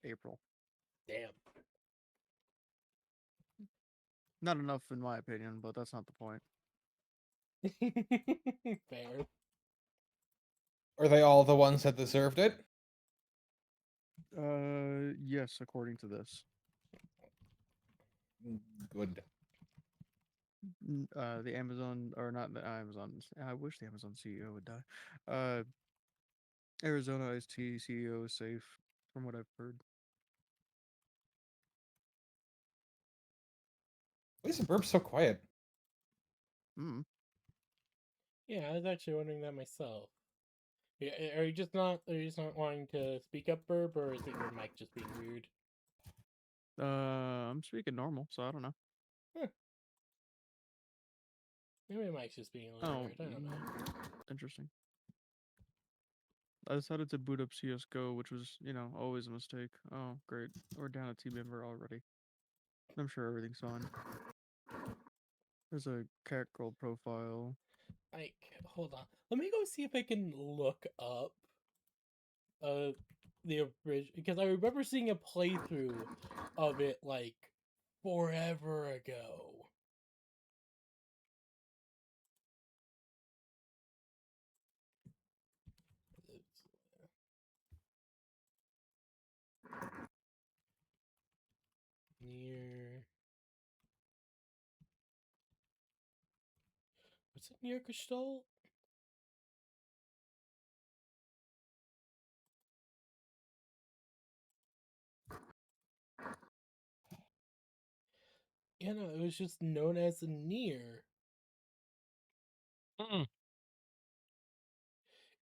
April. Damn. Not enough in my opinion, but that's not the point. Fair. Are they all the ones that deserved it? Yes, according to this. Good. The Amazon, or not the Amazon. I wish the Amazon CEO would die. Arizona Ice Tea CEO is safe, from what I've heard. Why is the burp so quiet? Hmm. Yeah, I was actually wondering that myself. Are you just not? Are you just not wanting to speak up, Burb, or is it your mic just being weird? I'm speaking normal, so I don't know. Huh. Maybe my mic's just being a little weird. I don't know. Interesting. I decided to boot up CS:GO, which was, always a mistake. Oh, great. We're down a team member already. I'm sure everything's fine. There's a cat girl profile. Like, hold on. Let me go see if I can look up the original, because I remember seeing a playthrough of it like forever ago. Near. Was it near Gestalt? Yeah, no, it was just known as Near. Mm.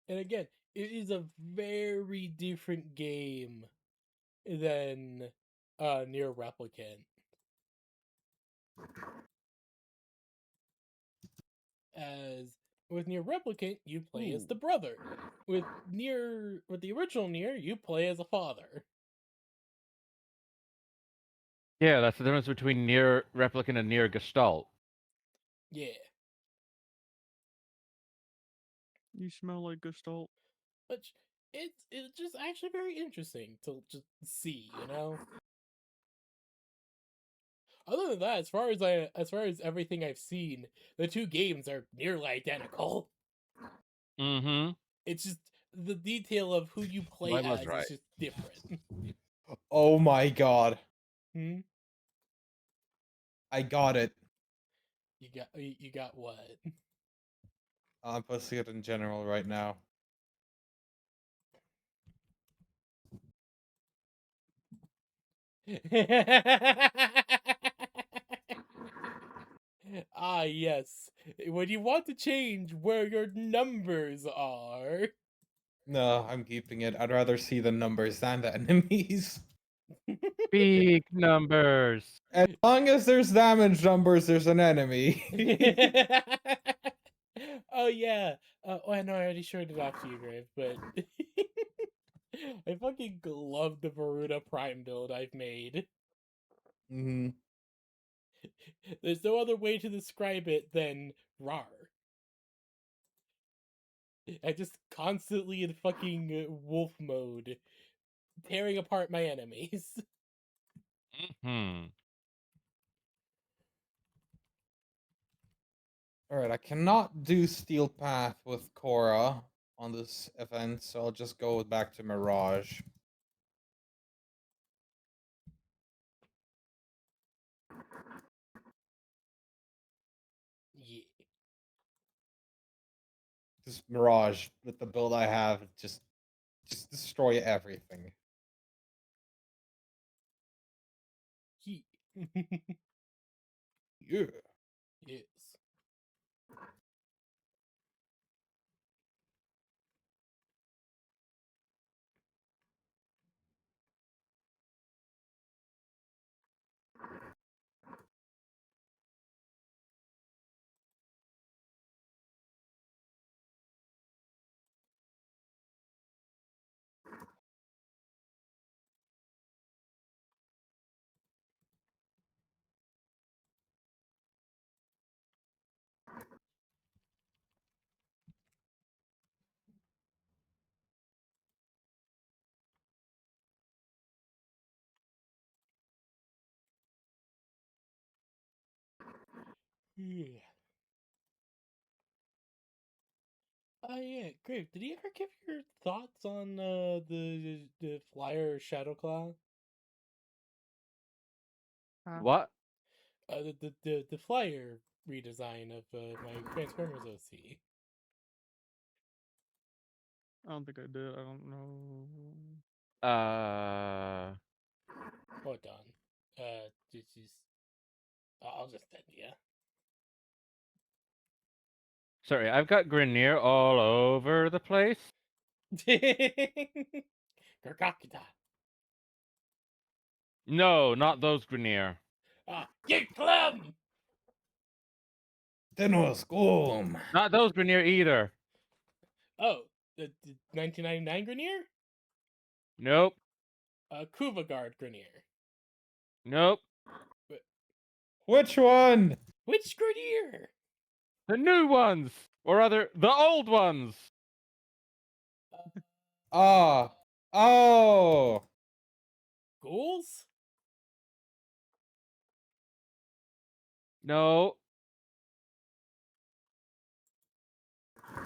And again, it is a very different game than Near Replicant. As with Near Replicant, you play as the brother. With the original Near, you play as a father. Yeah, that's the difference between near replicant and near gestalt. Yeah. You smell like Gestalt. Which it's just actually very interesting to just see, you know? Other than that, as far as everything I've seen, the two games are nearly identical. Mm-hmm. It's just the detail of who you play Mine was as right. is just different. Oh my god. Hmm? I got it. You got what? I'm posting it in general right now. Ah, yes. When you want to change where your numbers are. No, I'm keeping it. I'd rather see the numbers than the enemies. Big numbers. As long as there's damage numbers, there's an enemy. Oh yeah. Oh, I know. I already showed it off to you, Grave, but I fucking love the Varuda Prime build I've made. Hmm. There's no other way to describe it than rar. I just constantly in fucking wolf mode, tearing apart my enemies. Hmm. Alright, I cannot do Steel Path with Korra on this event, so I'll just go back to Mirage. Yeah. Just Mirage, with the build I have, just destroy everything. He. Yeah. Yes. Yeah. Yeah, Grave, did you ever give your thoughts on the flyer Shadowclaw? What? The flyer redesign of my Transformers OC. I don't think I did. I don't know. Hold on. This is. I'll just send you. Sorry, I've got Grenier all over the place. Gurgakita. No, not those Grenier. Get Clem! Tenus Gum. Not those Grenier either. Oh, the 1999 Grenier? Nope. Kuvagard Grenier. Nope. Which one? Which Grenier? The new ones, or rather, the old ones. Ah. Oh. Ghouls? No.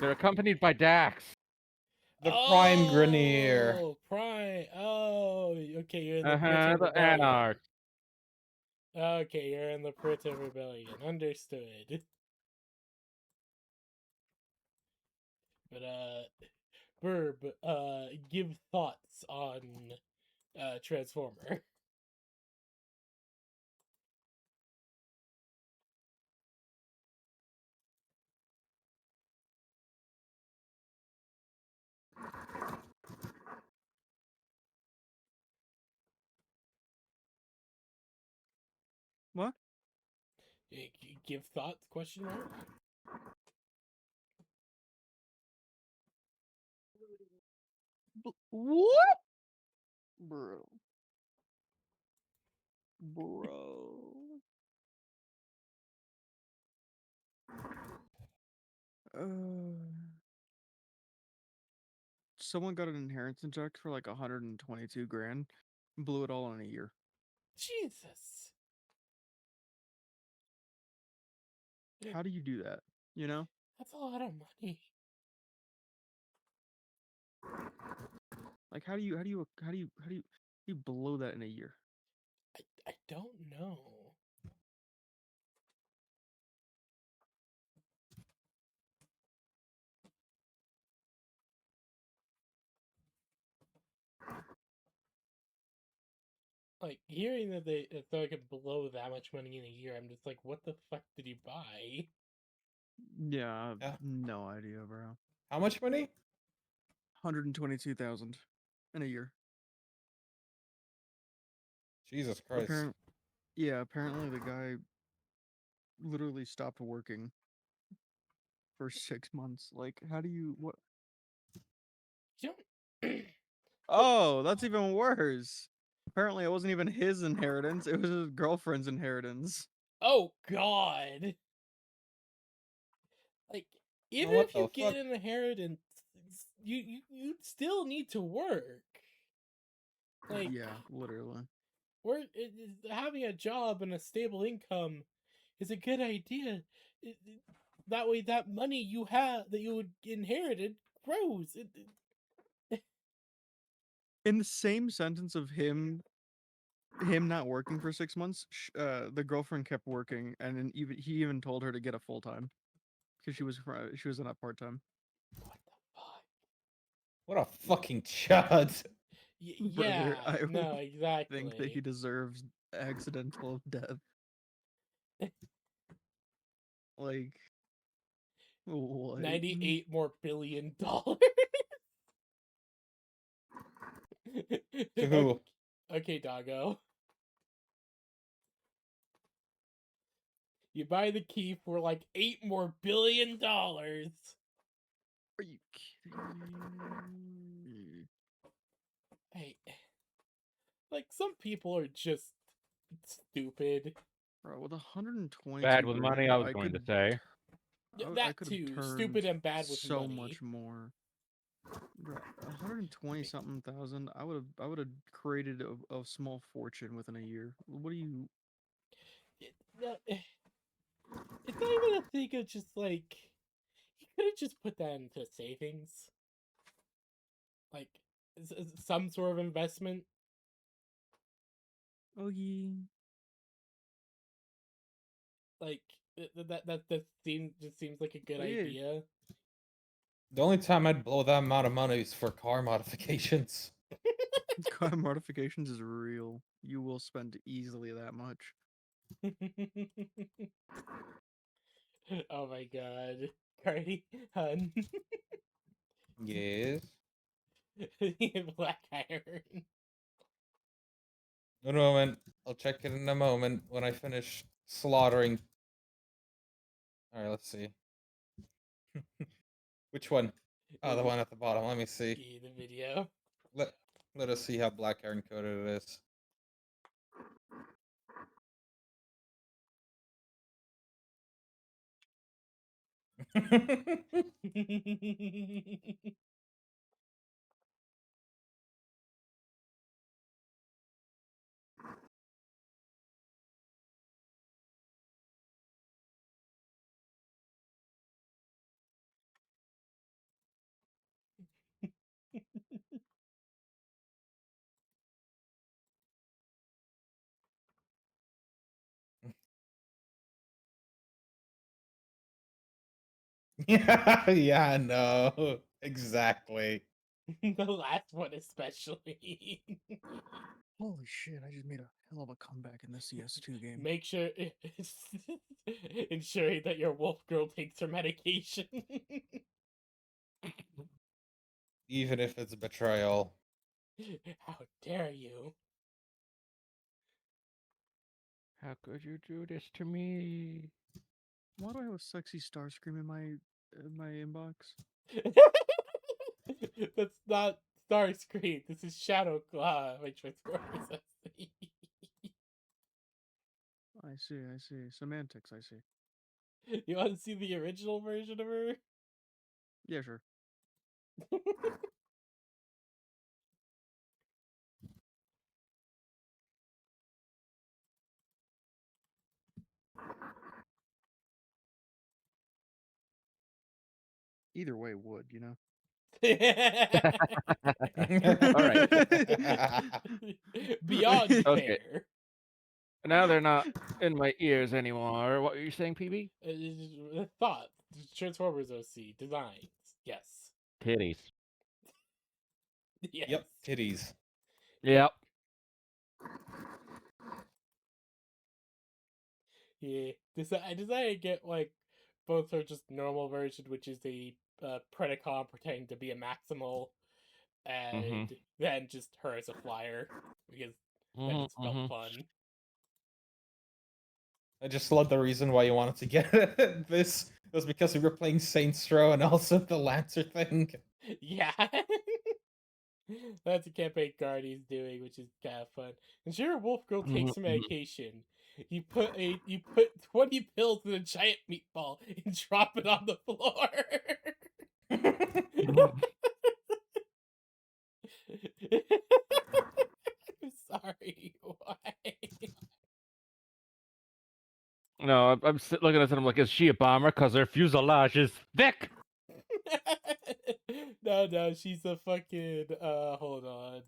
They're accompanied by Dax. The Prime Grenier. Oh, Prime. Oh, okay, you're in the Prince The Rebellion. Anarch. Okay, you're in the Prince Rebellion. Understood. But, Burb, give thoughts on, Transformer. What? Give thoughts, question mark? What? Bro. Bro. Someone got an inheritance check for like 122 grand, blew it all in a year. Jesus. How do you do that? You know? That's a lot of money. Like how do you blow that in a year? I don't know. Like, hearing that they could blow that much money in a year, I'm just like, what the fuck did you buy? Yeah, I have Yeah. no idea, bro. How much money? 122,000 in a year. Jesus Christ. Apparently the guy literally stopped working for 6 months. Like, how do you what? You don't... Oh, that's even worse. Apparently, it wasn't even his inheritance; it was his girlfriend's inheritance. Oh, God. Like, even what if you the get fuck? an inheritance, you still need to work. Like, Yeah, literally. having a job and a stable income is a good idea. That way, that money you have that you would inherited grows. In the same sentence of him not working for 6 months, the girlfriend kept working, and then he even told her to get a full time because she was in a part time. What the fuck? What a fucking chud. Brother, Yeah, I no, think that he exactly. deserves accidental death. Like, what? 98 more billion dollars. To who? Okay, doggo. You buy the key for like $8 more billion. Are you kidding me? Hey, like, some people are just stupid. Bro, with 122 Bad with money, grand, I was going to say. Yeah, I that could have too. turned Stupid and bad with so money. much more. Bro, 120 something thousand. I would have created a small fortune within a year. What do you? No, It's not even a thing of just like he could have just put that into savings, like some sort of investment. Oh yeah. Like seems like a good Oh, yeah. idea. The only time I'd blow that amount of money is for car modifications. Car modifications is real. You will spend easily that much. Oh my god, Cardi, hun, Yes. black iron. One moment. I'll check it in a moment when I finish slaughtering. Alright, let's see. Which one? Oh, the one at the bottom. Let me see. The video. Let us see how black iron coated it is. Yeah, no. Exactly. The last one especially. Holy shit! I just made a hell of a comeback in the CS2 game. Make sure ensuring that your wolf girl takes her medication. Even if it's betrayal. How dare you? How could you do this to me? Why do I have a sexy Starscream in my inbox? That's not Starscream. This is Shadowclaw, my Transformers SC. I see. I see. Semantics. I see. You want to see the original version of her? Yeah, sure. Either way would, you know. All right. Beyond Okay. fair. Now they're not in my ears anymore. What were you saying, PB? Thought. Transformers OC. Designs. Yes. Titties. Yes. Yep, titties. Yep. Yeah. I decided to get like both her just normal version, which is a Predacon pretending to be a Maximal, and then just her as a flyer because that just felt fun. I just love the reason why you wanted to get this was because we were playing Saints Row and also the Lancer thing. Yeah. That's a campaign Guardy's doing, which is kind of fun. Ensure Wolf Girl takes some medication. You put 20 pills in a giant meatball and drop it on the floor. I'm sorry. Why? No, I'm looking at it. I'm like, is she a bomber? Because her fuselage is thick. No, she's a fucking. Hold on.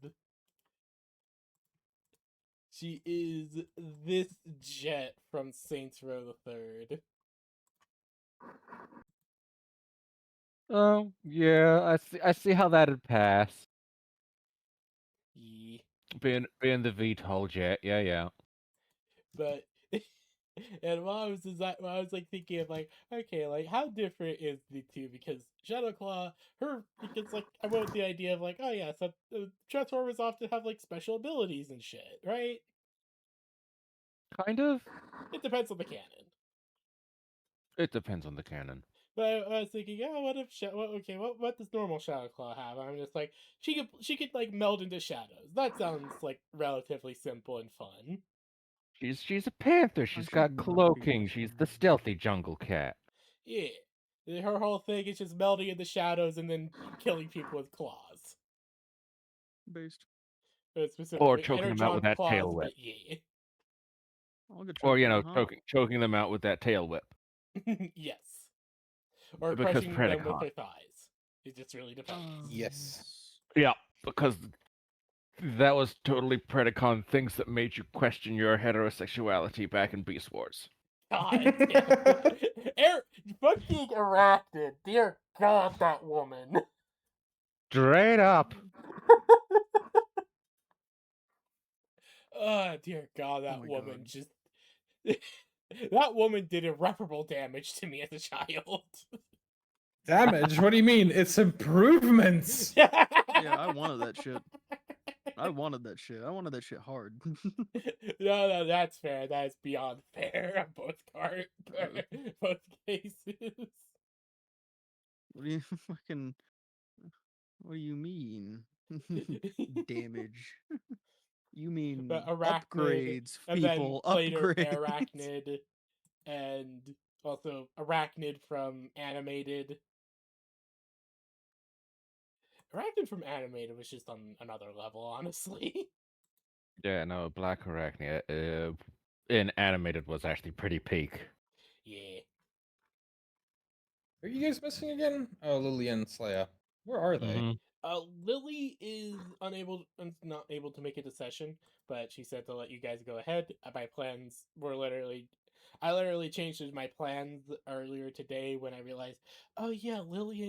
She is this jet from Saints Row the Third. Oh yeah, I see how that'd pass. Yeah. Being the VTOL jet. Yeah, yeah. But and while I was like thinking of like, okay, like how different is the two? Because Shadowclaw, because like I went with the idea of like, oh yeah, so Transformers often have like special abilities and shit, right? Kind of. It depends on the canon. It depends on the canon. But I was thinking, oh, what if what does normal Shadowclaw have? I'm just like, she could like meld into shadows. That sounds like relatively simple and fun. She's a panther. She's should got not be cloaking. this She's way. the stealthy jungle cat. Yeah. Her whole thing is just melding in the shadows and then killing people with claws. Based. Or Specifically, choking them out with Energon that tail claws, whip. but yeah. I'll get Or choked on, huh? choking them out with that tail whip. Yes. Or Because crushing them with Predacon. her thighs. It just really depends. Yes. Yeah, because that was totally Predacon things that made you question your heterosexuality back in Beast Wars. God damn. Fucking Arachnid. Dear God, that woman. Straight up. Oh, dear God, Oh that my woman God. just. That woman did irreparable damage to me as a child. Damage? What do you mean? It's improvements. Yeah, I wanted that shit. I wanted that shit. I wanted that shit hard. No, that's fair. That is beyond fair on both cases. What do you fucking? What do you mean? Damage. You mean But Arachnid, upgrades, and then people, later upgrades. Arachnid, and also Arachnid from Animated. Arachnid from Animated was just on another level, honestly. Yeah, no, Black Arachnia in animated was actually pretty peak. Yeah. Are you guys missing again? Oh, Lily and Slayer. Where are they? Mhm. Lily is not able to make it to session, but she said to let you guys go ahead. My plans were I literally changed my plans earlier today when I realized, oh yeah, Lily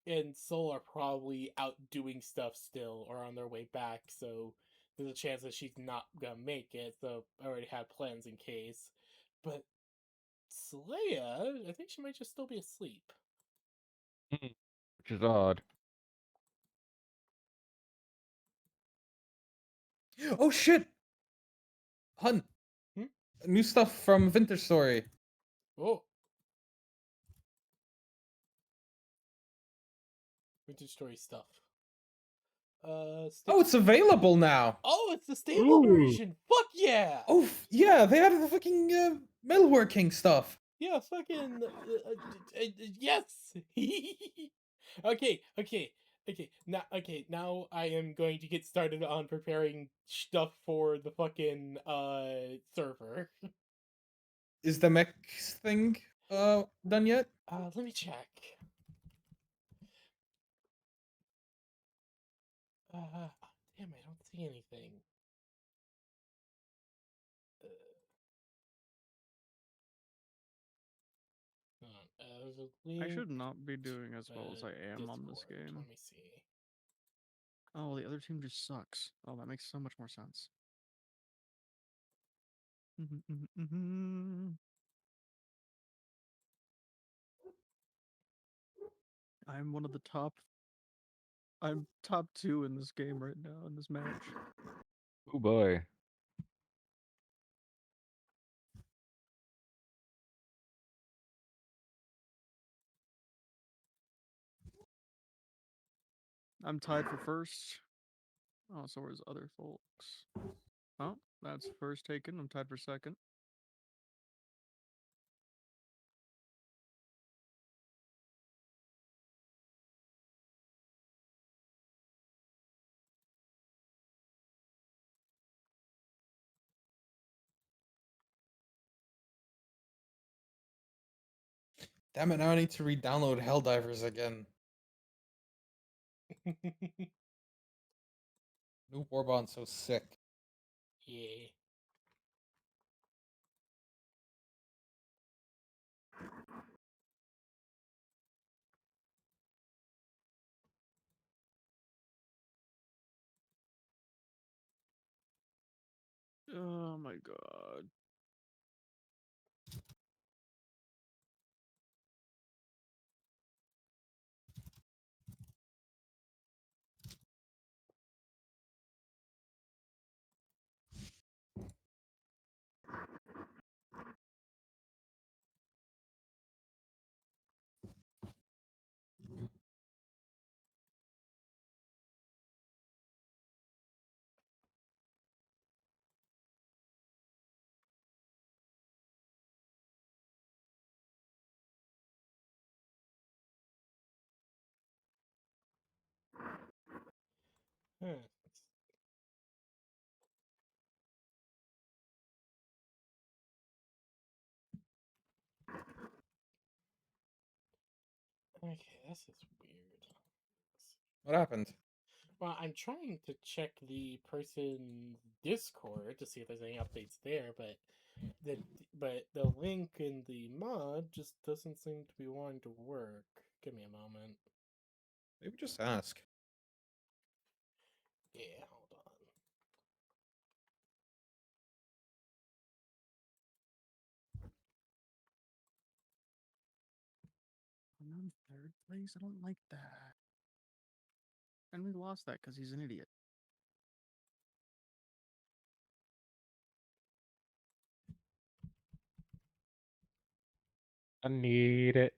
and Soul are probably out doing stuff still or on their way back, so there's a chance that she's not gonna make it. So I already had plans in case. But Saleya, I think she might just still be asleep. Which is odd. Oh shit! Hunt. Hmm? New stuff from Vintage Story. Oh. Vintage Story stuff. Oh, it's available now. Oh, it's the stable version. Fuck yeah. Oh yeah, they added the fucking millworking stuff. Yeah, fucking yes. Now I am going to get started on preparing stuff for the fucking server. Is the mech thing done yet? Let me check. Damn, I don't see anything. Hold on. There's a I link. should not be doing as well as I am on this Discord. game. Let me see. Oh, the other team just sucks. Oh, that makes so much more sense. I'm one of the top. I'm top 2 in this game right now in this match. Oh boy. I'm tied for first. Oh, so where's other folks? Oh, that's first taken. I'm tied for second. Damn it! Now I need to re-download Helldivers again. New Warbond's so sick. Yeah. Oh my god. Huh. Okay, this is weird. What happened? Well, I'm trying to check the person's Discord to see if there's any updates there, but the link in the mod just doesn't seem to be wanting to work. Give me a moment. Maybe just ask. Yeah, hold on. I'm on third place. I don't like that. And we lost that because he's an idiot. I need it.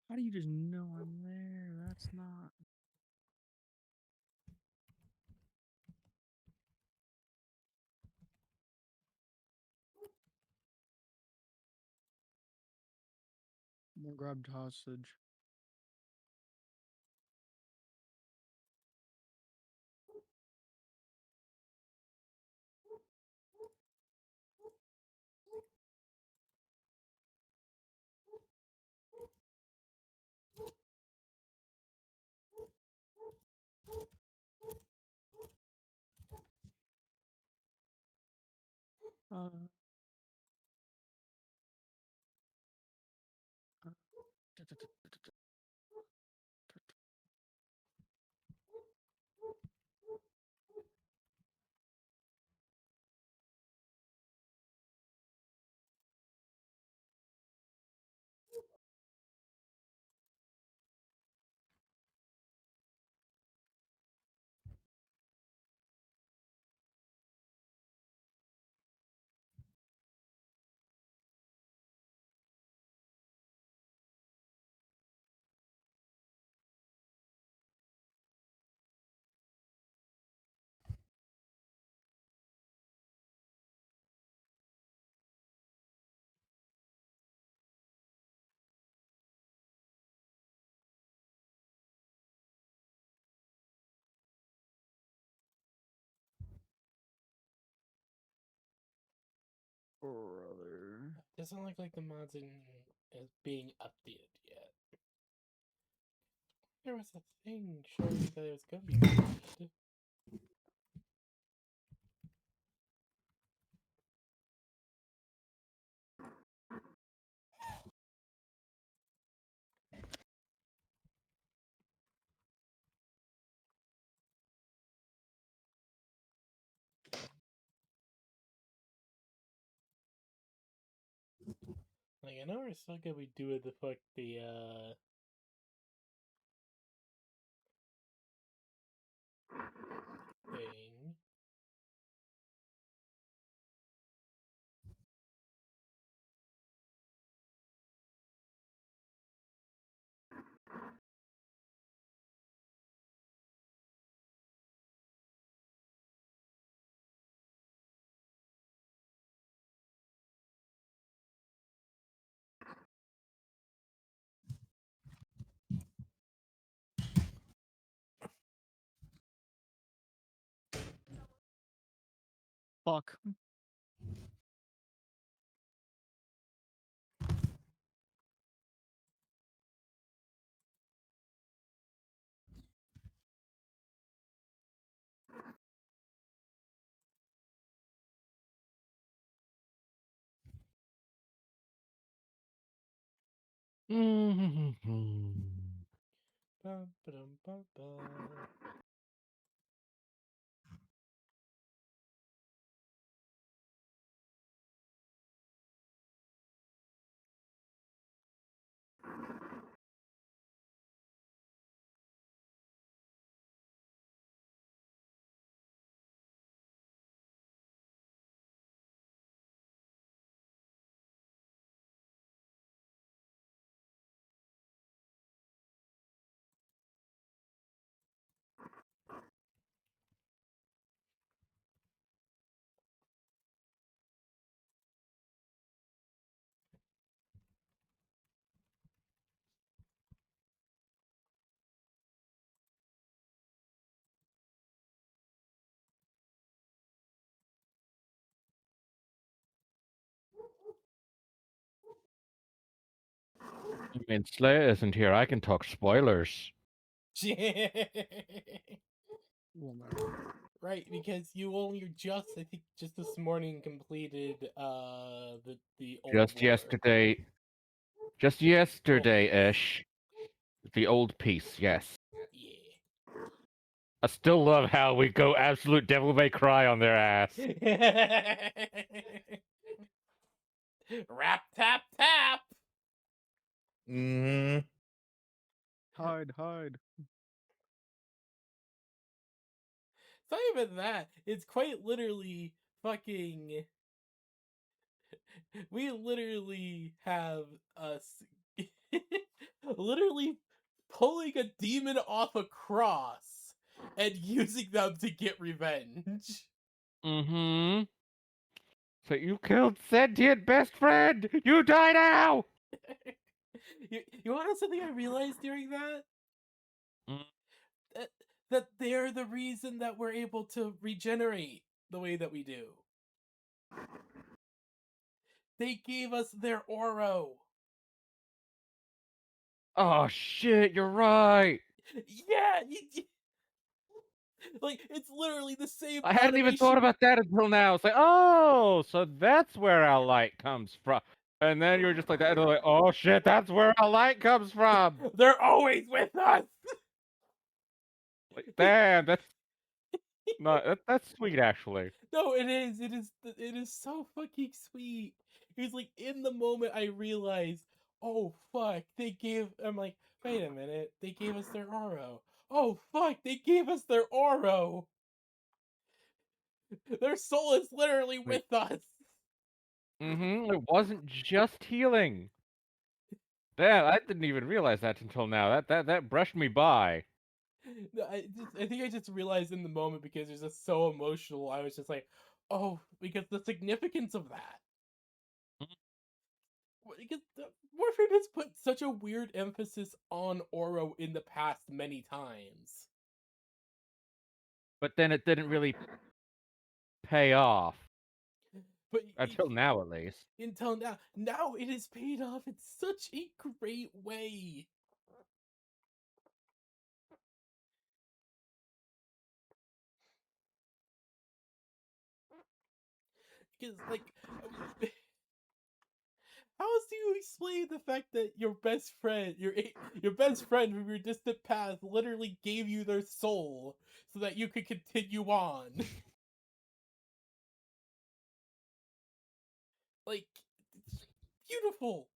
How do you just know I'm there? That's not. More grabbed hostage. Uh, Brother. Doesn't look like the mod's is being updated yet. There was a thing showing that it was gonna be updated. Like, I know we're still gonna be doing the thing. Fuck. Bum, ba-dum, bum, bum. I mean, Slayer isn't here. I can talk spoilers. Well, no. Right, because you only just, I think, just this morning completed the old Just lore. yesterday. Just yesterday-ish. The old piece, yes. Yeah. I still love how we go absolute Devil May Cry on their ass. Rap tap tap. Mm-hmm. Hide, hide. It's not even that. It's quite literally fucking. We literally have us literally pulling a demon off a cross and using them to get revenge. Mm-hmm. So you killed sentient best friend! You die now! You want to know something I realized during that? Mm. That they're the reason that we're able to regenerate the way that we do. They gave us their Oro. Oh shit, you're right! Yeah, like it's literally the same I hadn't even thought animation. about that until now. It's like, oh, so that's where our light comes from. And then you're just like that, and like, oh shit, that's where our light comes from. They're always with us. Like, damn, that's not that's sweet actually. No, it is. It is so fucking sweet. It's like in the moment I realized, oh fuck, they gave. I'm like, wait a minute, they gave us their Oro. Oh fuck, they gave us their Oro. Their soul is literally Like, with us. mm-hmm. It wasn't just healing. Damn, I didn't even realize that until now. That brushed me by. No, I think I just realized in the moment because it was just so emotional. I was just like, oh, because the significance of that. Because Warframe has put such a weird emphasis on Oro in the past many times. But then it didn't really pay off. But Until now, at least. until now it has paid off in such a great way. Because like, how else do you explain the fact that your best friend, your best friend from your distant past, literally gave you their soul so that you could continue on? Like, it's beautiful.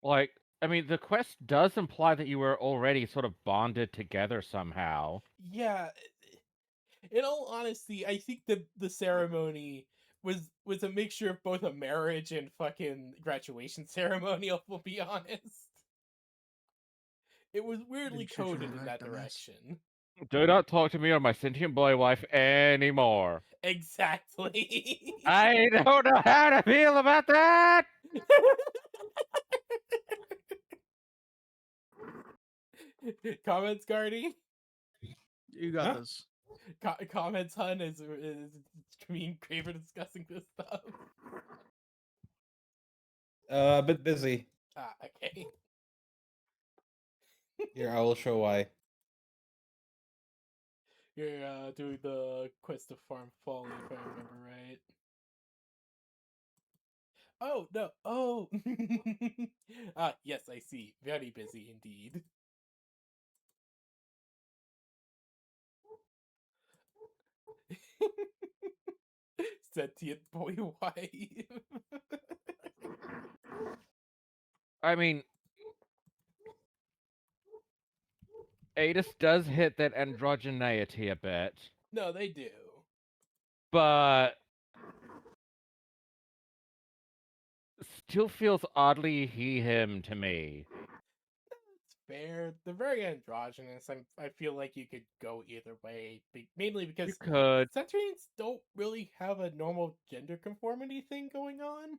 Like, I mean, the quest does imply that you were already sort of bonded together somehow. Yeah. In all honesty, I think the ceremony was a mixture of both a marriage and fucking graduation ceremony. I'll be honest. It was weirdly Didn't shoot you in coded the in back, that dumbass. direction. Do not talk to me or my sentient boy wife anymore. Exactly. I don't know how to feel about that! Comments, Guardy? You got Huh? this. Comments, hun, is me and Craver discussing this stuff. A bit busy. Ah, okay. Here, I will show why. You're doing the quest to farm folly, if I remember right. Oh, no. Oh. Ah, yes, I see. Very busy indeed. Sentient boy wife. I mean, Adis does hit that androgeneity a bit, No, they do. but still feels oddly he-him to me. It's fair. They're very androgynous. I feel like you could go either way, mainly You because could. Centurions don't really have a normal gender conformity thing going on.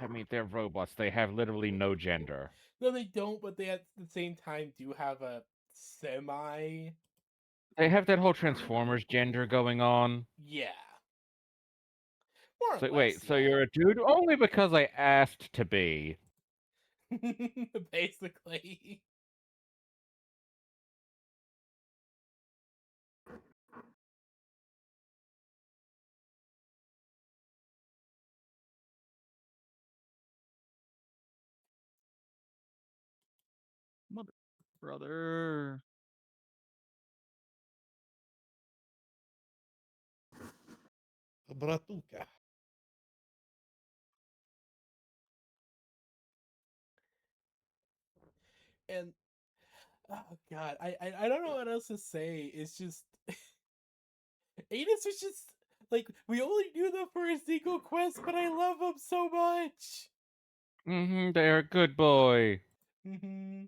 I mean, they're robots. They have literally no gender. No, they don't, but they at the same time do have a semi. They have that whole Transformers gender going on. Yeah. More or So less, wait, so you're a dude only because I asked to be. yeah. Basically. Mother, brother. Bratuka. And oh god, I don't know what else to say. It's just Adis was just like we only knew them for a single quest, but I love them so much. They're a good boy. Mm-hmm.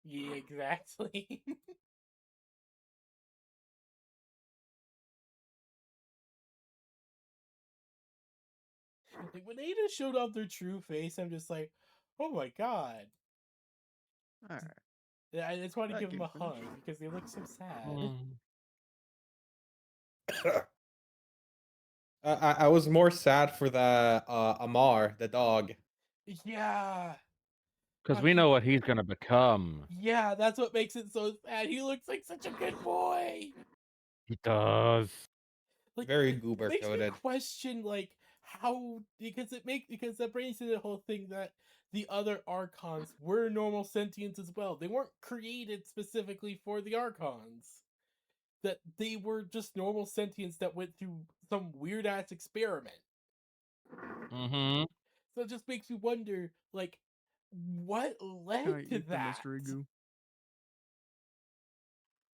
Yeah, exactly. Like when Ada showed off their true face, I'm just like, oh my god. All right. Yeah, I just want to That give them a game finished. hug because they look so sad. Mm. I was more sad for the Amar, the dog. Yeah. Because we know what he's gonna become. Yeah, that's what makes it so sad. He looks like such a good boy. He does. Like Very it goober makes me coated. question like how because that brings to the whole thing that the other archons were normal sentients as well. They weren't created specifically for the archons. That they were just normal sentients that went through some weird ass experiment. Mm-hmm. So it just makes me wonder, like, what Can I led to eat the that? mystery goo?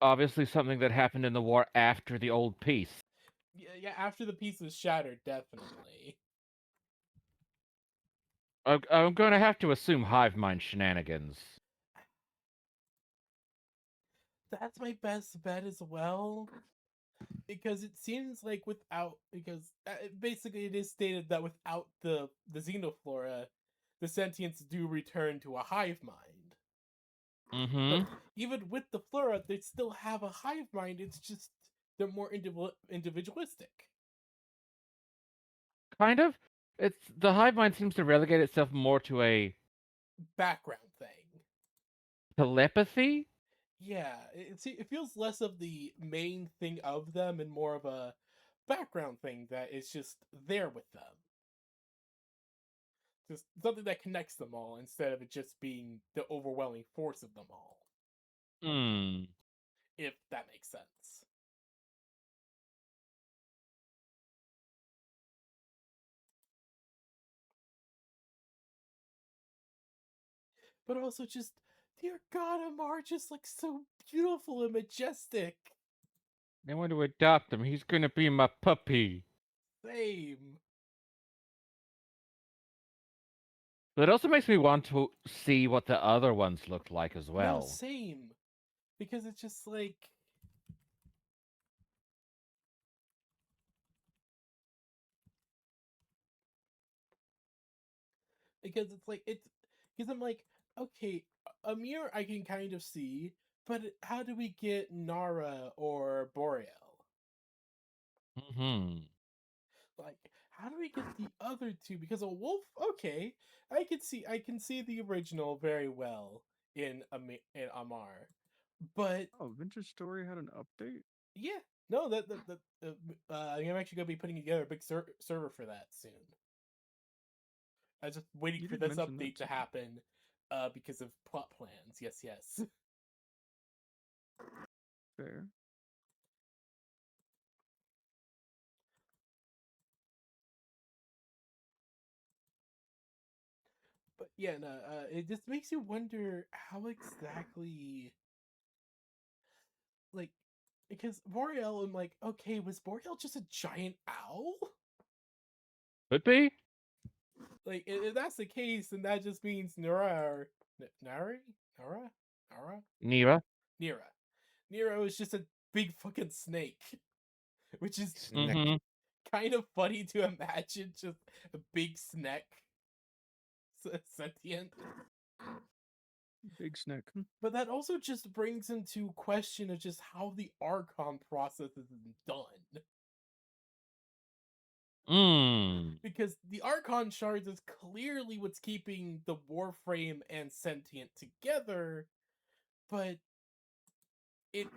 Obviously something that happened in the war after the old peace. Yeah, after the piece was shattered, definitely. I'm gonna have to assume hive mind shenanigans. That's my best bet as well. Because it seems like because basically it is stated that without the xenoflora, the sentients do return to a hive mind. But Mm-hmm. even with the flora, they still have a hive mind. It's just they're more individualistic. Kind of. It's the hive mind seems to relegate itself more to a Background thing. telepathy. Yeah, it feels less of the main thing of them and more of a background thing that is just there with them. Just something that connects them all instead of it just being the overwhelming force of them all. Hmm. If that makes sense. But also just, dear God, Amar just looks so beautiful and majestic. I want to adopt him. He's gonna be my puppy. Same. But it also makes me want to see what the other ones looked like as No, well. same. Because it's just like it's because I'm like, okay, Amir I can kind of see, but how do we get Nara or Boreal? Mm-hmm. Like, how do we get the other two? Because a wolf, okay, I can see the original very well in Amar, but Oh, Vintage Story had an update. yeah, no, I'm actually gonna be putting together a big server for that soon. I was just waiting You for did this mention that update to too. happen, because of plot plans. Yes, yes. Fair. But yeah, no, it just makes you wonder how exactly, like, because Boreal, I'm like, okay, was Boreal just a giant owl? Could be. Like, if that's the case, then that just means Nara, Nara, Nira. Nira. Nero is just a big fucking snake, which is Snack. Mm-hmm. kind of funny to imagine just a big snake sentient. Big snick. But that also just brings into question of just how the Archon process is done. Because the Archon shards is clearly what's keeping the Warframe and Sentient together, but it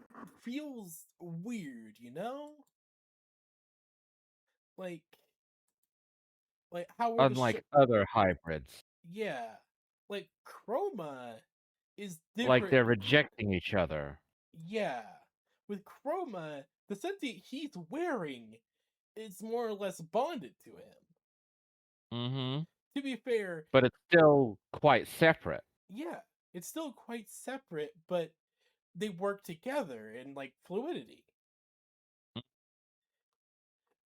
feels weird, you know? Like how we're Unlike other hybrids. yeah, like Chroma is Like different. they're rejecting each other. Yeah, with Chroma, the Sentient he's wearing is more or less bonded to him. Mm-hmm. To be fair, But it's still quite separate. yeah, it's still quite separate, but they work together in like fluidity.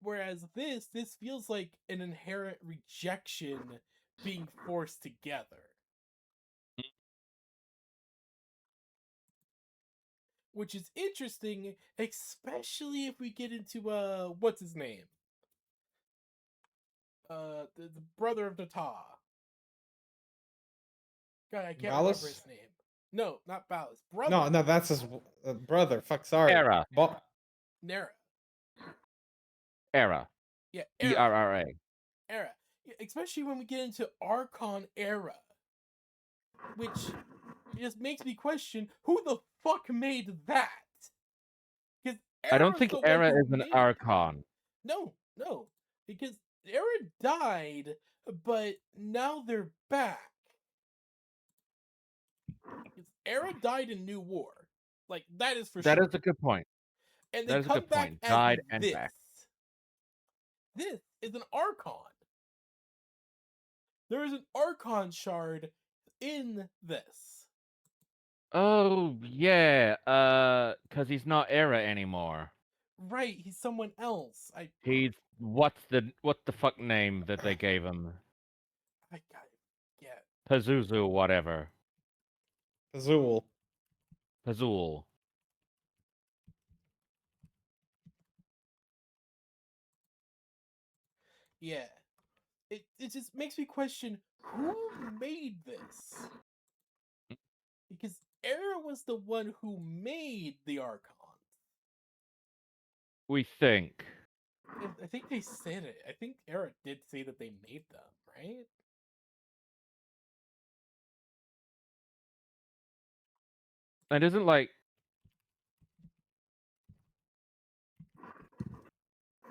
Whereas this feels like an inherent rejection being forced together. Which is interesting, especially if we get into what's his name? The brother of Nata. God, I can't remember Ballas? his name. No, not Ballas. Brother. No, that's his brother. Fuck, sorry. Era. Nera. Era. Yeah, Era. ERRA. Era. Yeah, especially when we get into Archon Era. Which just makes me question who the fuck made that? Because I don't Era's think the one Era who is an made. Archon. No. Because Era died, but now they're back. Because Era died in New War. Like, that is for That sure. is a good point. And they That is a come good back point. as Died and this. back. This is an Archon. There is an Archon shard in this. Oh yeah. Cause he's not Era anymore. Right, he's someone else. He's what the fuck name that they gave him? I got get. Pazuzu, whatever. Azul. Pazul. Yeah. It just makes me question who made this? Because Era was the one who made the Archons. We think. I think they said it. I think Era did say that they made them, right? And isn't like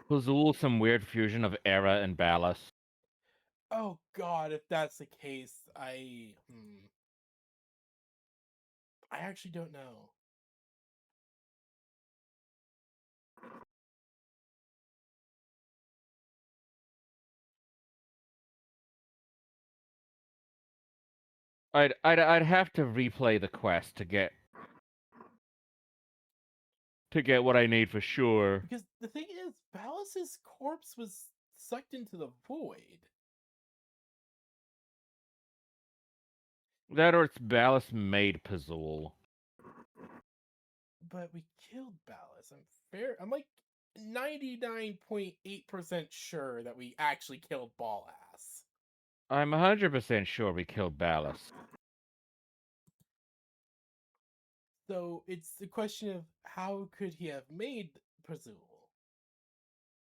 Pazul some weird fusion of Era and Ballas? Oh god, if that's the case, I actually don't know. I'd have to replay the quest to get what I need for sure. Because the thing is, Ballas's corpse was sucked into the void. That or it's Ballas made Pazul. But we killed Ballas. I'm like 99.8% sure that we actually killed Ball Ass. I'm 100% sure we killed Ballas. So it's the question of how could he have made Pazul?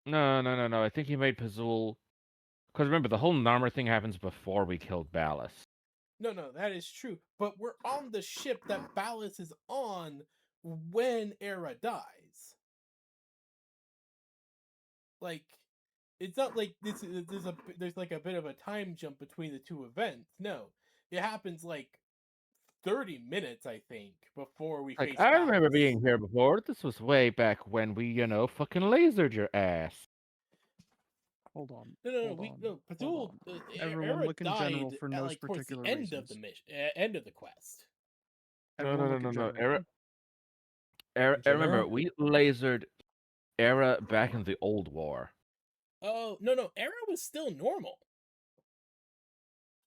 No. I think he made Pazul. Because remember, the whole Narmer thing happens before we killed Ballas. No, that is true. But we're on the ship that Ballas is on when Era dies. Like, it's not like there's like a bit of a time jump between the two events. No, it happens like 30 minutes, I think, before we face. Like, I remember Ballas. being here before. This was way back when we, fucking lasered your ass. Hold on. No. Pazul, Everyone Era look in died general for at, no like towards the particular end of the reasons. mission, end of the quest. Everyone look in No. general. I remember General? we lasered Era back in the old war. Oh no, Era was still normal.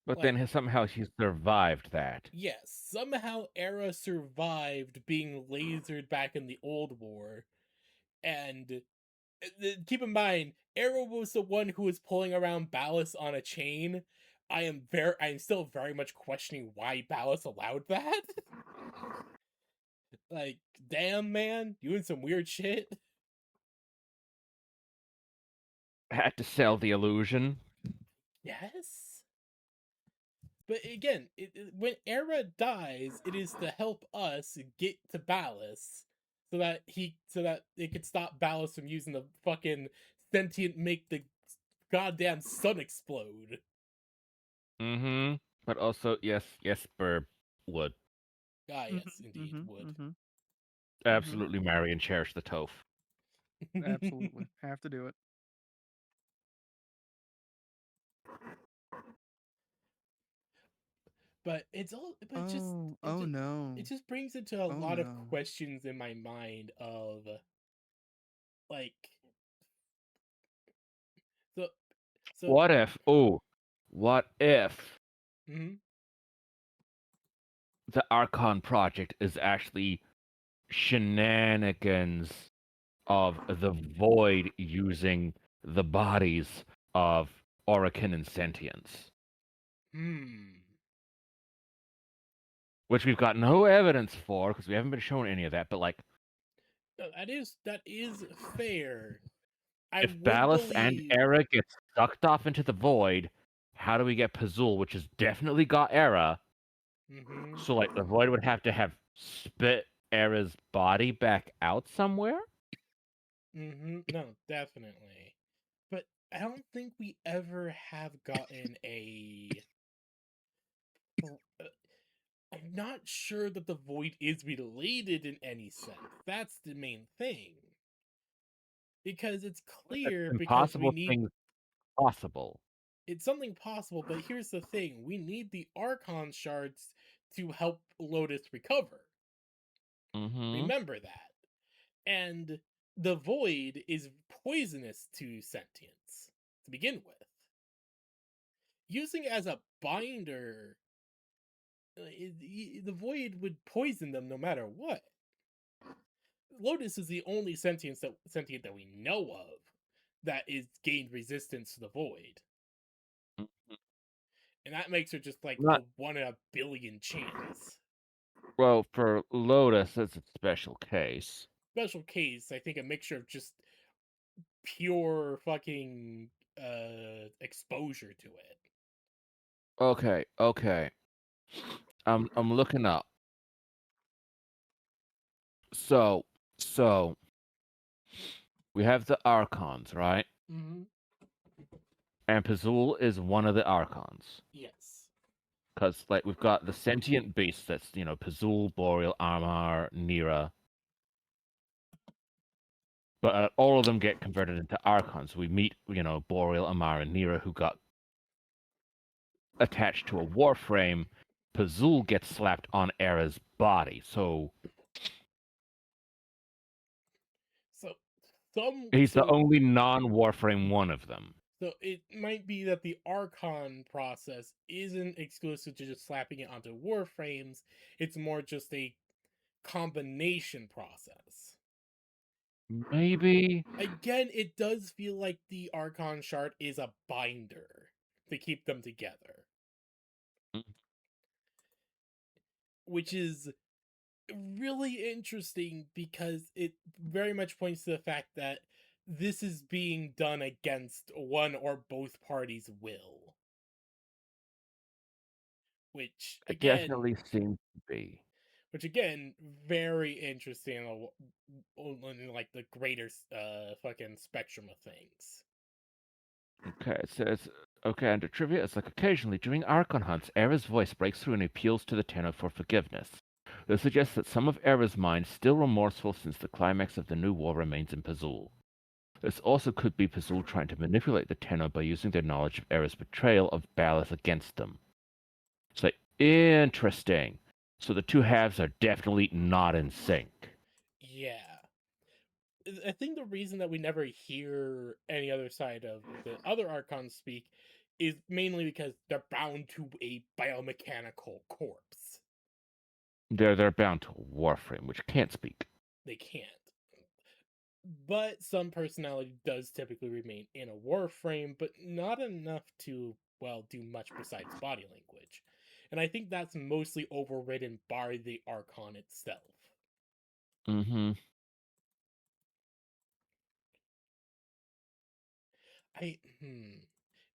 But Like, then somehow he survived that. yes, somehow Era survived being lasered back in the old war, and keep in mind, Era was the one who was pulling around Ballas on a chain, I'm still very much questioning why Ballas allowed that. Like, damn man, doing some weird shit. Had to sell the illusion. Yes. But again, when Era dies, it is to help us get to Ballas, so that it could stop Ballas from using the fucking sentient make the goddamn sun explode. Mm-hmm. But also, yes, Burb would Ah, yes, Mhm, indeed, mhm, would. mhm. absolutely marry and cherish the Toph. Absolutely. Have to do it. But it's all. But it just. Oh, It oh just. no. It just brings into a Oh lot of no. questions in my mind of like so so. What if? Oh, what if Mhm. the Archon project is actually shenanigans of the Void using the bodies of Orican and Sentients, Hmm. which we've got no evidence for because we haven't been shown any of that. But like, No, that is fair. I if would Ballas and believe. Era get sucked off into the Void, how do we get Pazul, which has definitely got Era? Mm-hmm. So like, the Void would have to have spit Era's body back out somewhere. Mm-hmm. No, definitely. But I don't think we ever have gotten a. I'm not sure that the void is related in any sense. That's the main thing. Because it's That's clear because we impossible need things possible. it's something possible, but here's the thing. We need the Archon shards to help Lotus recover. Mm-hmm. Remember that. And the void is poisonous to sentience to begin with. Using it as a binder, the void would poison them no matter what. Lotus is the only sentient that we know of that is gained resistance to the void, and that makes her just like Not a 1 in a billion chance. well for Lotus. It's a special case. Special case, I think a mixture of just pure fucking exposure to it. Okay. I'm looking up. So we have the Archons, right? Mm-hmm. And Pazul is one of the Archons. Yes. Because like we've got the sentient beasts that's Pazul, Boreal, Armar, Nira. But all of them get converted into Archons. We meet, Boreal, Amar, and Nira who got attached to a warframe. Pazul gets slapped on Era's body. So So some he's the so only non-warframe one of them. so it might be that the Archon process isn't exclusive to just slapping it onto warframes. It's more just a combination process. Maybe. Again, it does feel like the Archon shard is a binder to keep them together, which is really interesting because it very much points to the fact that this is being done against one or both parties' will. Which It again, definitely seems to be. very interesting in like the greater fucking spectrum of things. Okay, it says, okay, under trivia, it's like occasionally during Archon hunts, Era's voice breaks through and appeals to the Tenor for forgiveness. This suggests that some of Era's mind, still remorseful since the climax of the new war, remains in Pazul. This also could be Pazul trying to manipulate the Tenor by using their knowledge of Era's betrayal of Ballas against them. It's like, interesting. So the two halves are definitely not in sync. Yeah. I think the reason that we never hear any other side of the other Archons speak is mainly because they're bound to a biomechanical corpse. They're bound to a warframe, which can't speak. They can't. But some personality does typically remain in a warframe, but not enough to well do much besides body language. And I think that's mostly overridden by the Archon itself. Mm-hmm.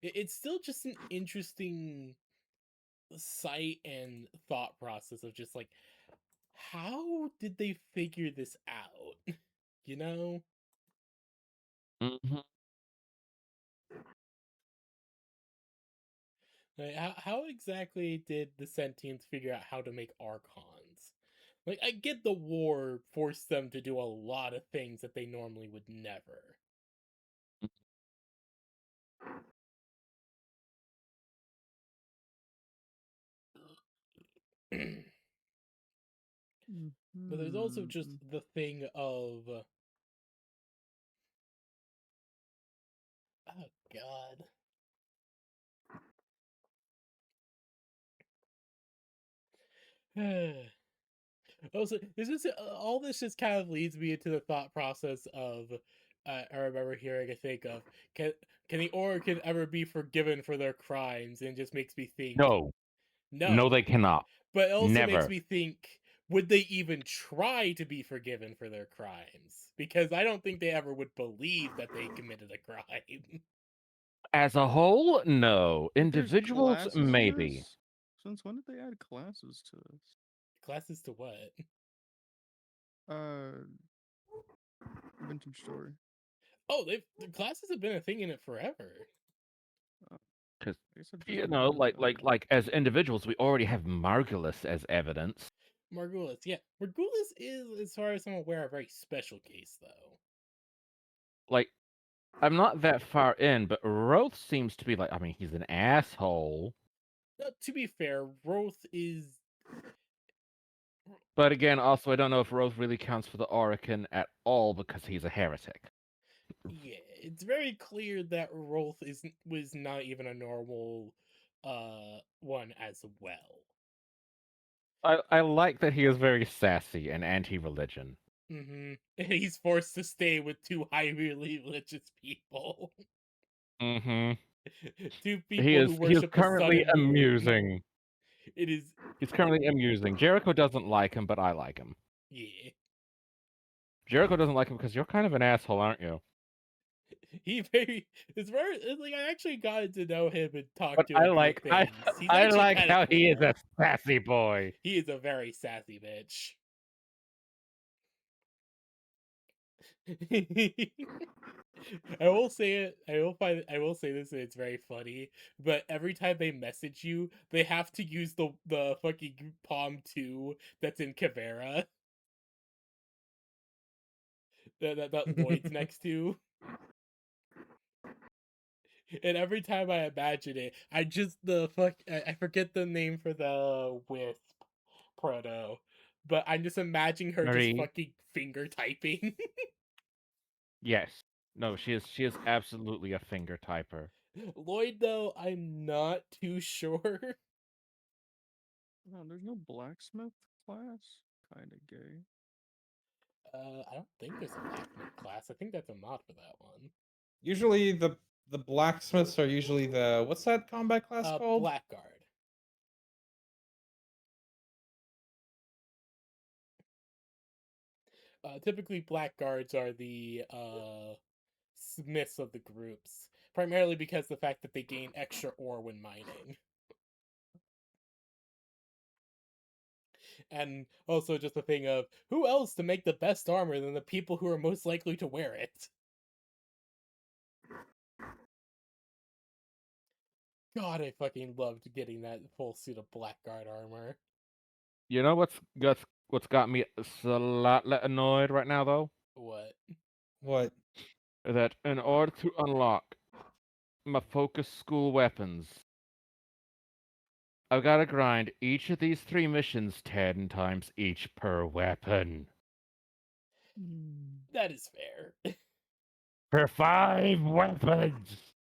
It's still just an interesting sight and thought process of just like, how did they figure this out? You know? Mm-hmm. Like, how exactly did the Sentients figure out how to make Archons? Like, I get the war forced them to do a lot of things that they normally would never. But there's also just the thing of, oh god. Also, all this just kind of leads me into the thought process of, I remember hearing a think of, can the Orokin ever be forgiven for their crimes? And it just makes me think, No, no. they cannot. But it also makes Never. me think, would they even try to be forgiven for their crimes? Because I don't think they ever would believe that they committed a crime. As a whole, no. Wait, there's Individuals, classes in maybe. this? Since when did they add classes to this? Classes to what? Vintage story. Oh, the classes have been a thing in it forever. Because I guess I've just you never know, heard about it. like as individuals, we already have Margulis as evidence. Margulis, yeah. Margulis is, as far as I'm aware, a very special case, though. Like, I'm not that far in, but Roth seems to be like, I mean, he's an asshole. To be fair, Roth is... But again, also, I don't know if Roth really counts for the Orokin at all because he's a heretic. Yeah, it's very clear that Roth was not even a normal one as well. I like that he is very sassy and anti-religion. Mm-hmm. And he's forced to stay with two highly religious people. Mm-hmm. Two He people who is worship the sun currently and moon. amusing. It is... He's currently amusing. Jericho doesn't like him, but I like him. Yeah. Jericho doesn't like him because you're kind of an asshole, aren't you? It's like, I actually got to know him and talk But to I him about like things. He's I actually like kind of how cool. he is a sassy boy. He is a very sassy bitch. I will say it. I will say this, and it's very funny. But every time they message you, they have to use the fucking Palm 2 that's in Kavera. That Lloyd's next to. And every time I imagine it, I forget the name for the Wisp Proto. But I'm just imagining her just Marie? fucking finger typing. Yes. No, she is absolutely a finger typer. Lloyd, though, I'm not too sure. No, there's no blacksmith class. Kinda gay. I don't think there's a blacksmith class. I think that's a mod for that one. Usually the blacksmiths are usually the what's that combat class called? Blackguard. Typically, blackguards are the smiths of the groups, primarily because the fact that they gain extra ore when mining. And also just the thing of, who else to make the best armor than the people who are most likely to wear it? God, I fucking loved getting that full suit of blackguard armor. You know what's got me slightly annoyed right now though? What? What? That in order to unlock my focus school weapons, I've got to grind each of these 3 missions 10 times each per weapon. That is fair. For 5 weapons!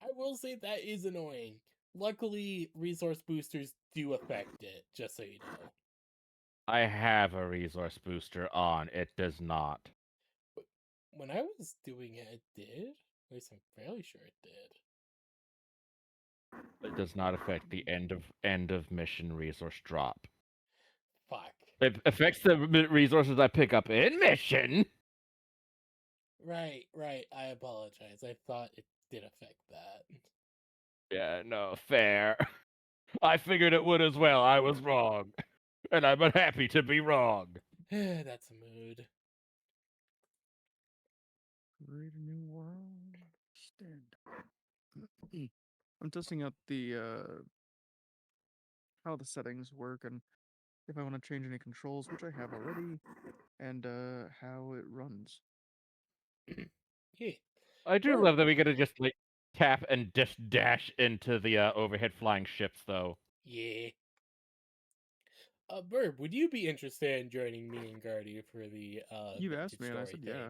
I will say that is annoying. Luckily, resource boosters do affect it, just so you know. I have a resource booster on, it does not. But when I was doing it, it did? At least I'm fairly sure it did. It does not affect the end of mission resource drop. Fuck. It affects the resources I pick up in mission. Right. I apologize. I thought it did affect that. Yeah, no, fair. I figured it would as well. I was wrong. And I'm unhappy to be wrong. That's a mood. Create a new world. Stand. I'm testing out the how the settings work and if I want to change any controls, which I have already, and how it runs. Yeah. I do Sure. love that we get to just like tap and just dash into the overhead flying ships, though. Yeah. Burb, would you be interested in joining me and Guardy for the You vintage asked me, and I story said thing? yeah.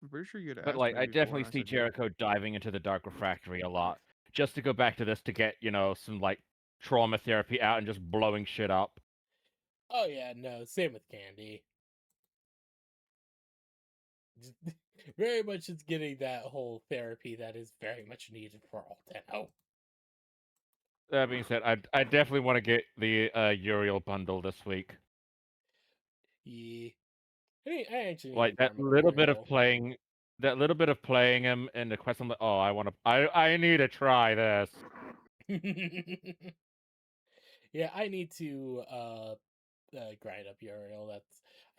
I'm pretty sure you had But asked like, me I before, definitely and I see said yeah. Jericho diving into the Dark Refractory a lot, just to go back to this to get some like trauma therapy out and just blowing shit up. Oh yeah, no, same with Candy. Very much it's getting that whole therapy that is very much needed for all 10. That being said, I definitely want to get the Uriel bundle this week. Yeah. I actually need Like to farm up Uriel. that little bit of playing him in the quest. I'm like, oh, I need to try this. Yeah, I need to grind up Uriel.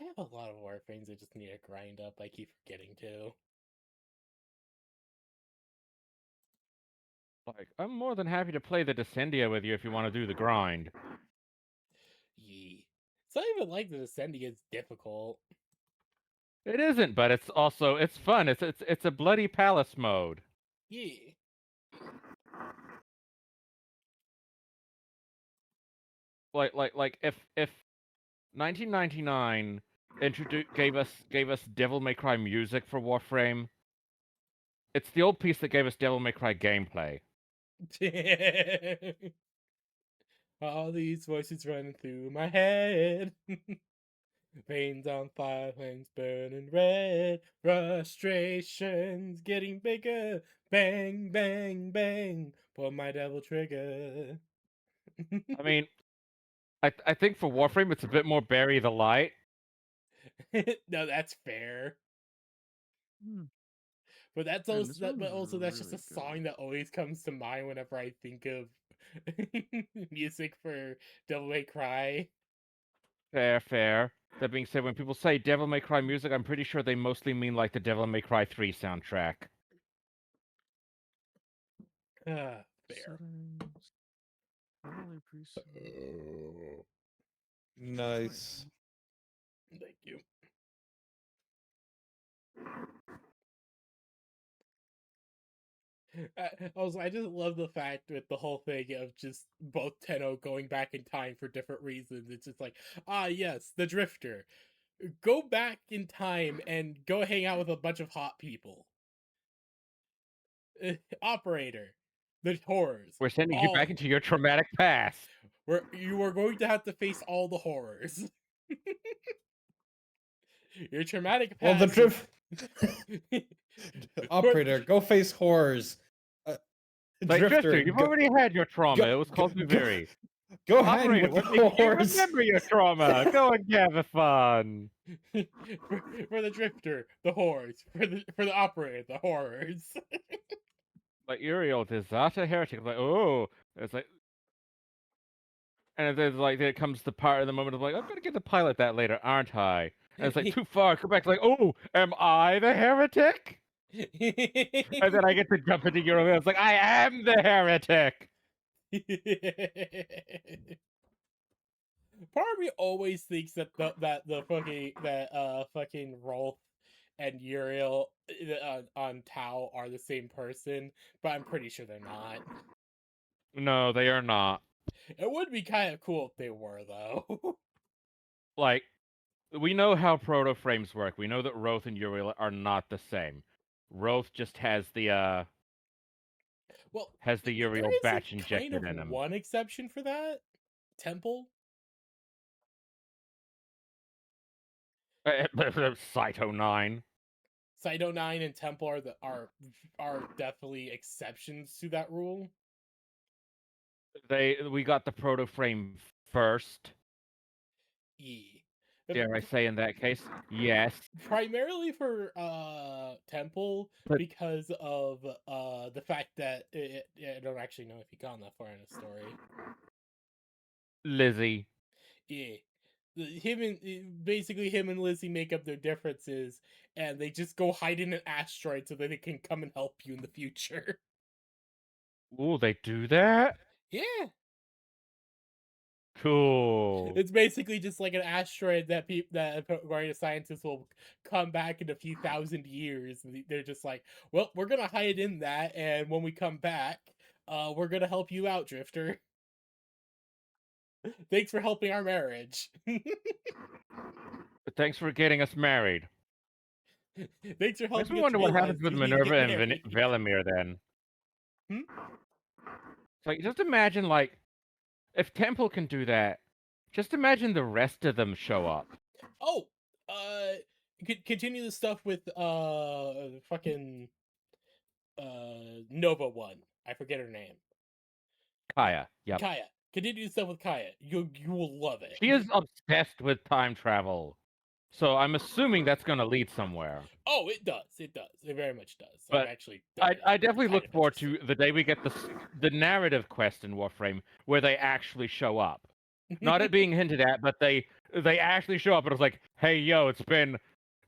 I have a lot of warframes I just need to grind up. I keep forgetting to. Like, I'm more than happy to play the Descendia with you if you want to do the grind. Yeah. It's not even like the Descending is difficult. It isn't, but it's fun. It's a bloody palace mode. Yeah. Like if 1999 gave us Devil May Cry music for Warframe, it's the old piece that gave us Devil May Cry gameplay. All these voices running through my head. Veins on fire, flames burning red. Frustrations getting bigger. Bang, bang, bang. Pull my devil trigger. I mean, I think for Warframe it's a bit more Bury the Light. No, that's fair. Hmm. But that's Man, also this that. one's But also, that's just really a good. song that always comes to mind whenever I think of music for Devil May Cry. Fair. That being said, when people say Devil May Cry music, I'm pretty sure they mostly mean like the Devil May Cry 3 soundtrack. Fair. Settings. Early preset. Nice. Thank you. I just love the fact with the whole thing of just both Tenno going back in time for different reasons. It's just like, yes, the Drifter. Go back in time and go hang out with a bunch of hot people. Operator. The horrors. We're sending you back All. into your traumatic past. Where you are going to have to face all the horrors. Your traumatic Well, past. Operator, go face horrors. Drifter, you've already had your trauma. It was called Muviri. Go hang Operator, with the what makes you horse. remember your trauma? Go and gather fun. for the Drifter, the horrors. For the Operator, the horrors. Like Uriel, is that a heretic? Like, oh, it's like, and there's like, there comes the part in the moment of like, I'm gonna get to pilot that later, aren't I? And it's like too far. Come back, like, oh, am I the heretic? And then I get to jump into Uriel. And it's like, I am the heretic. Part of me always thinks that the fucking Rolf and Uriel on Tau are the same person, but I'm pretty sure they're not. No, they are not. It would be kind of cool if they were, though. Like, we know how proto frames work. We know that Roth and Uriel are not the same. Roth just has the Well, Uriel there is batch kind injected of in him. one exception for that. Temple. Site 09. Cyto 9 and Temple are definitely exceptions to that rule. We got the proto frame first. Yeah. Dare I say in that case? Yes. Primarily for Temple But- because of the fact that I don't actually know if he gone that far in the story. Lizzie. Yeah. Basically him and Lizzie make up their differences, and they just go hide in an asteroid so that they can come and help you in the future. Ooh, they do that? Yeah. Cool. It's basically just like an asteroid that according to scientists will come back in a few thousand years. And they're just like, well, we're gonna hide in that, and when we come back, we're gonna help you out, Drifter. Thanks for helping our marriage. But thanks for getting us married. Thanks for Makes helping me us wonder what realize happens with we need to Minerva get and married. Velimir then. Hmm? It's like, just imagine, like, if Temple can do that, just imagine the rest of them show up. Oh, continue the stuff with fucking Nova one. I forget her name. Kaya, yep. Kaya. Continue the stuff with Kaya. You will love it. She is obsessed with time travel. So I'm assuming that's going to lead somewhere. Oh, it does. It does. It very much does. But I've actually I definitely kind look of forward interested. to the day we get the narrative quest in Warframe where they actually show up. Not it being hinted at, but they actually show up and it's like, hey, yo, it's been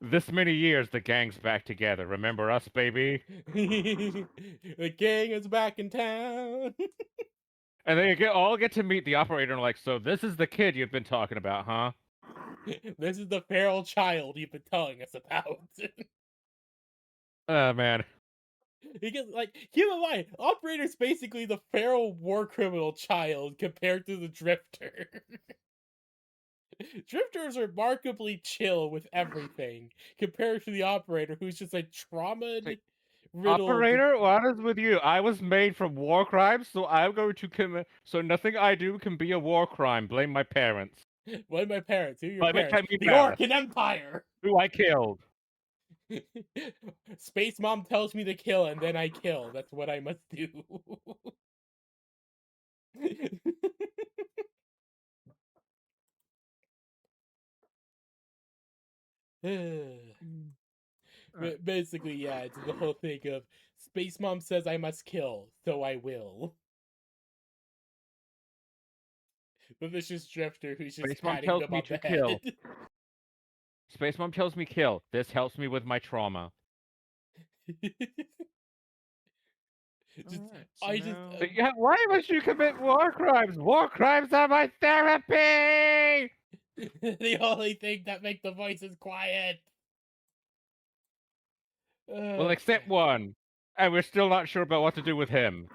this many years. The gang's back together. Remember us, baby? The gang is back in town. And they all get to meet the operator and like, so this is the kid you've been talking about, huh? This is the feral child you've been telling us about. Oh, man. Because, like, keep in mind, Operator's basically the feral war criminal child compared to the Drifter. Drifter is remarkably chill with everything compared to the Operator, who's just a trauma riddled. Operator, what is with you? I was made from war crimes, so I'm going to commit. So nothing I do can be a war crime. Blame my parents. One of my parents. Who are your By which parents? I mean The Valeth, Orcan Empire! who I killed. Space Mom tells me to kill, and then I kill. That's what I must do. Basically, yeah, it's the whole thing of Space Mom says I must kill, so I will. The vicious Drifter who's just Space Mom patting tells them me on to the kill. head. Space Mom tells me kill. This helps me with my trauma. Yeah, why must you commit war crimes? War crimes are my therapy! The only thing that make the voices quiet. Well, except one. And we're still not sure about what to do with him.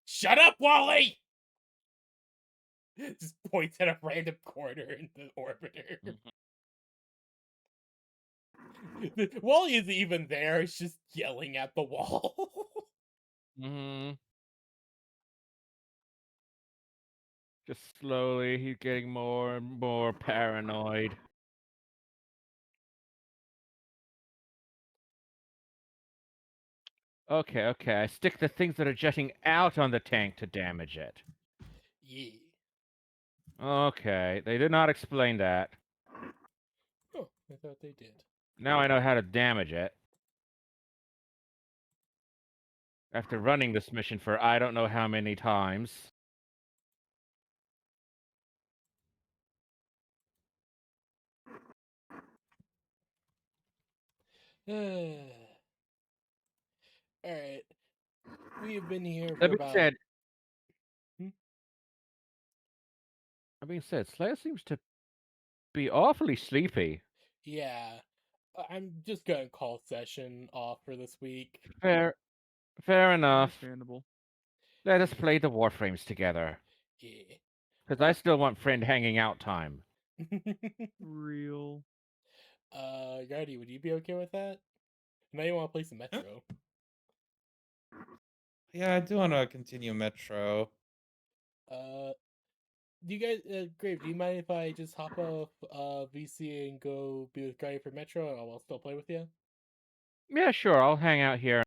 Shut up, Wally! Just points at a random corner in the orbiter. Wally isn't even there, he's just yelling at the wall. Mm-hmm. Just slowly, he's getting more and more paranoid. Okay, okay. I stick the things that are jetting out on the tank to damage it. Yeah. Okay, they did not explain that. Oh, I thought they did. Now I know how to damage it. After running this mission for I don't know how many times. Alright. We have been here for That being about... said, Hmm? that being said, Slayer seems to be awfully sleepy. Yeah. I'm just gonna call session off for this week. Fair enough. Understandable. Let us play the Warframes together. Yeah. Because I still want friend hanging out time. Real. Gardy, would you be okay with that? Now you want to play some Metro. Yeah, I do want to continue Metro. Do you guys, Grave? Do you mind if I just hop off VC and go be with Guy for Metro, and I'll still play with you? Yeah, sure. I'll hang out here